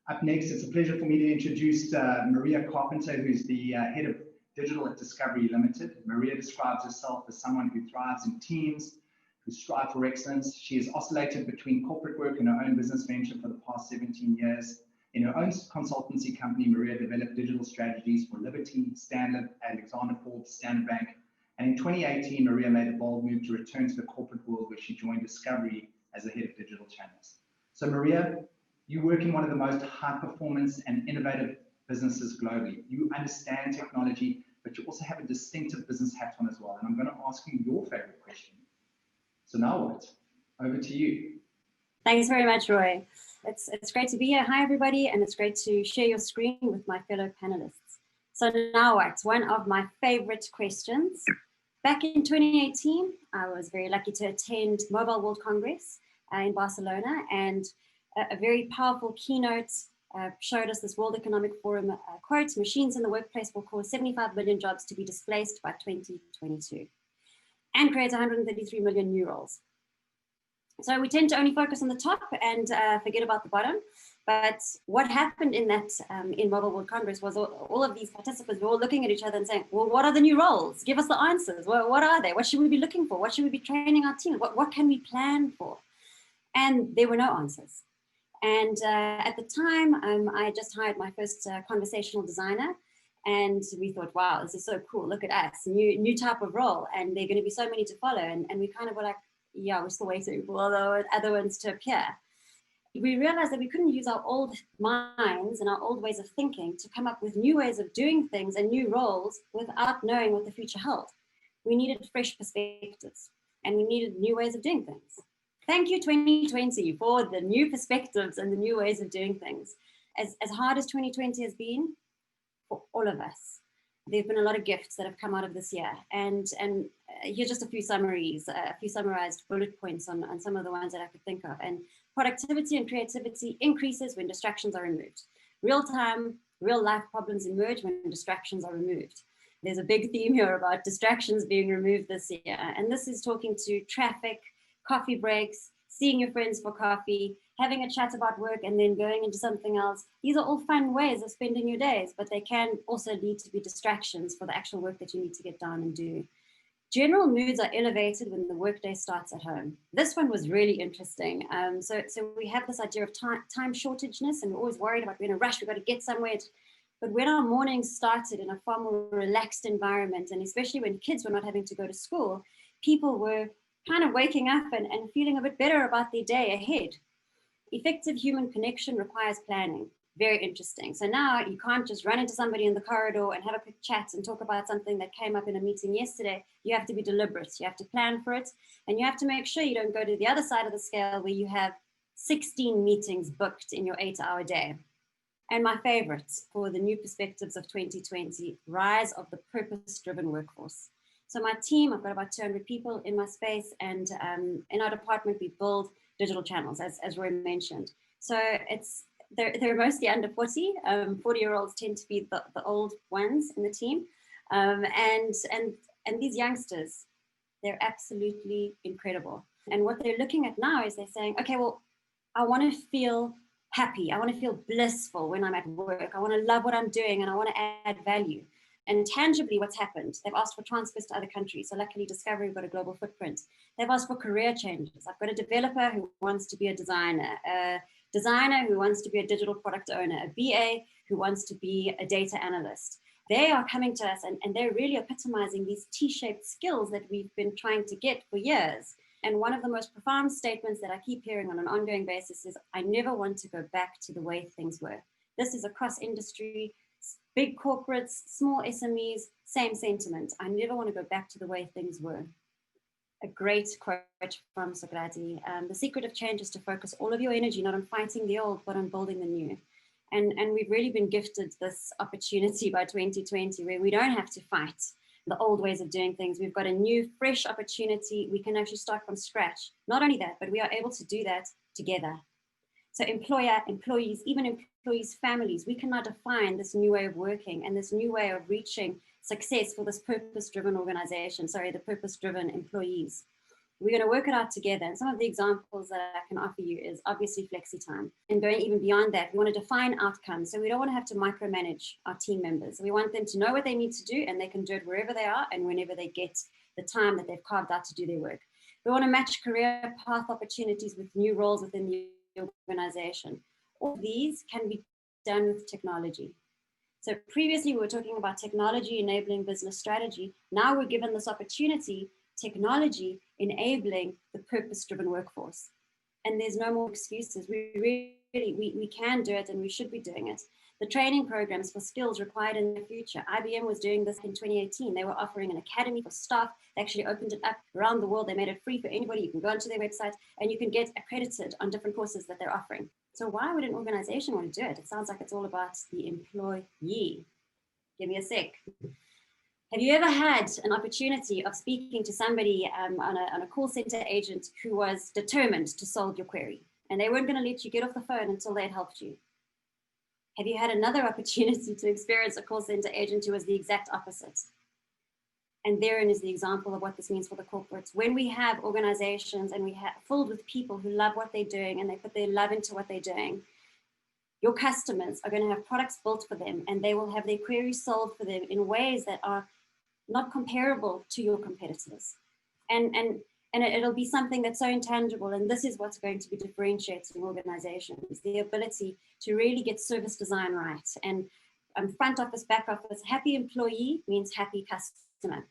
Up next, it's a pleasure for me to introduce Maria Carpenter, who's the head of digital at Discovery Limited. Maria describes herself as someone who thrives in teams, who strive for excellence. She has oscillated between corporate work and her own business venture for the past 17 years. In her own consultancy company, Maria developed digital strategies for Liberty, Stanley, Alexander Forbes, Standard Bank. And in 2018, Maria made a bold move to return to the corporate world, where she joined Discovery as the head of digital channels. So Maria, you work in one of the most high performance and innovative businesses globally. You understand technology, but you also have a distinctive business hat on as well. And I'm going to ask you your favorite question. So now what? Over to you. Thanks very much, Roy. It's great to be here. Hi, everybody. And it's great to share your screen with my fellow panelists. So now what? One of my favorite questions. Back in 2018, I was very lucky to attend Mobile World Congress in Barcelona, and a very powerful keynote showed us this World Economic Forum quote: machines in the workplace will cause 75 million jobs to be displaced by 2022 and create 133 million new roles. So we tend to only focus on the top and forget about the bottom. But what happened in that in Mobile World Congress was all of these participants were all looking at each other and saying, well, what are the new roles? Give us the answers. Well, what are they? What should we be looking for? What should we be training our team? What can we plan for? And there were no answers. And at the time, I had just hired my first conversational designer. And we thought, wow, this is so cool. Look at us, new type of role. And there are going to be so many to follow. And we kind of were like, yeah, we're still waiting for all the other ones to appear. We realized that we couldn't use our old minds and our old ways of thinking to come up with new ways of doing things and new roles without knowing what the future held. We needed fresh perspectives and we needed new ways of doing things. Thank you, 2020, for the new perspectives and the new ways of doing things. As hard as 2020 has been for all of us, there have been a lot of gifts that have come out of this year. And here's just a few summaries, a few summarized bullet points on some of the ones that I could think of. And productivity and creativity increases when distractions are removed. Real-time, real-life problems emerge when distractions are removed. There's a big theme here about distractions being removed this year. And this is talking to traffic, coffee breaks, seeing your friends for coffee, having a chat about work and then going into something else. These are all fun ways of spending your days, but they can also lead to be distractions for the actual work that you need to get done and do. General moods are elevated when the workday starts at home. This one was really interesting. So we have this idea of time shortageness, and we're always worried about being in a rush, we've got to get somewhere. But when our mornings started in a far more relaxed environment, and especially when kids were not having to go to school, people were kind of waking up and feeling a bit better about their day ahead. Effective human connection requires planning. Very interesting. So now you can't just run into somebody in the corridor and have a quick chat and talk about something that came up in a meeting yesterday. You have to be deliberate. You have to plan for it. And you have to make sure you don't go to the other side of the scale where you have 16 meetings booked in your 8-hour day. And my favorite for the new perspectives of 2020, rise of the purpose-driven workforce. So my team, I've got about 200 people in my space, and in our department, we build digital channels, as Roy mentioned. So they're mostly under 40. 40-year-olds tend to be the old ones in the team. And these youngsters, they're absolutely incredible. And what they're looking at now is they're saying, okay, well, I want to feel happy. I want to feel blissful when I'm at work. I want to love what I'm doing and I want to add value. And tangibly, what's happened? They've asked for transfers to other countries. So luckily, Discovery have got a global footprint. They've asked for career changes. I've got a developer who wants to be a designer who wants to be a digital product owner, a BA who wants to be a data analyst. They are coming to us and they're really epitomizing these T-shaped skills that we've been trying to get for years. And one of the most profound statements that I keep hearing on an ongoing basis is, I never want to go back to the way things were. This is across industry. Big corporates, small SMEs, same sentiment. I never want to go back to the way things were. A great quote from Socrates. The secret of change is to focus all of your energy, not on fighting the old, but on building the new. And we've really been gifted this opportunity by 2020 where we don't have to fight the old ways of doing things. We've got a new, fresh opportunity. We can actually start from scratch. Not only that, but we are able to do that together. So employer, employees, even employees' families, we can now define this new way of working and this new way of reaching success for this purpose-driven organization, the purpose-driven employees. We're going to work it out together. And some of the examples that I can offer you is obviously flexi time. And going even beyond that, we want to define outcomes. So we don't want to have to micromanage our team members. We want them to know what they need to do, and they can do it wherever they are and whenever they get the time that they've carved out to do their work. We want to match career path opportunities with new roles within the organization. All of these can be done with technology. So previously we were talking about technology enabling business strategy. Now we're given this opportunity, technology enabling the purpose-driven workforce. And there's no more excuses. We can do it, and we should be doing it. The training programs for skills required in the future. IBM was doing this in 2018. They were offering an academy for staff. They actually opened it up around the world. They made it free for anybody. You can go onto their website and you can get accredited on different courses that they're offering. So why would an organization want to do it? It sounds like it's all about the employee. Give me a sec. Have you ever had an opportunity of speaking to somebody on a call center agent who was determined to solve your query, and they weren't going to let you get off the phone until they had helped you? Have you had another opportunity to experience a call center agent who was the exact opposite? And therein is the example of what this means for the corporates. When we have organizations and we have filled with people who love what they're doing and they put their love into what they're doing, your customers are going to have products built for them, and they will have their queries solved for them in ways that are not comparable to your competitors. And it'll be something that's so intangible, and this is what's going to be differentiating organizations, the ability to really get service design right. And front office, back office, happy employee means happy customer.